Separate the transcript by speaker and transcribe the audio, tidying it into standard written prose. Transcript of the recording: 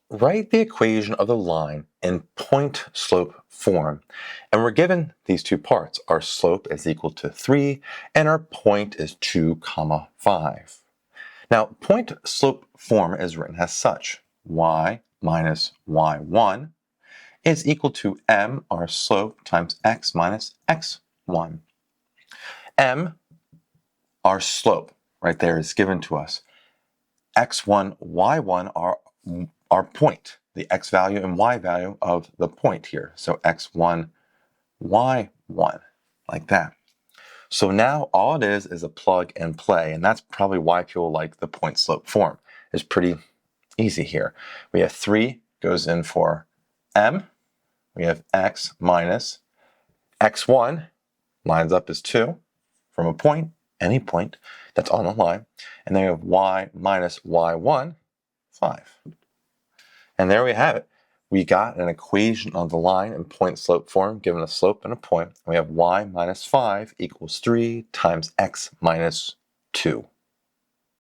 Speaker 1: write the equation of the line in point-slope form. And we're given these two parts. Our slope is equal to 3, and our point is 2, 5. Now, point-slope form is written as such. Y minus y1 is equal to m, our slope, times x minus x1. M, our slope, right there, is given to us. x1, y1 are our point, the x value and y value of the point here. So x1, y1, like that. So now all it is a plug and play, and that's probably why people like the point slope form. It's pretty easy here. We have 3 goes in for m. We have x minus x1 lines up as 2 from a point, any point that's on the line. And then we have y minus y1, 5. And there we have it. We got an equation of the line in point-slope form, given a slope and a point. We have y minus 5 equals 3 times x minus 2.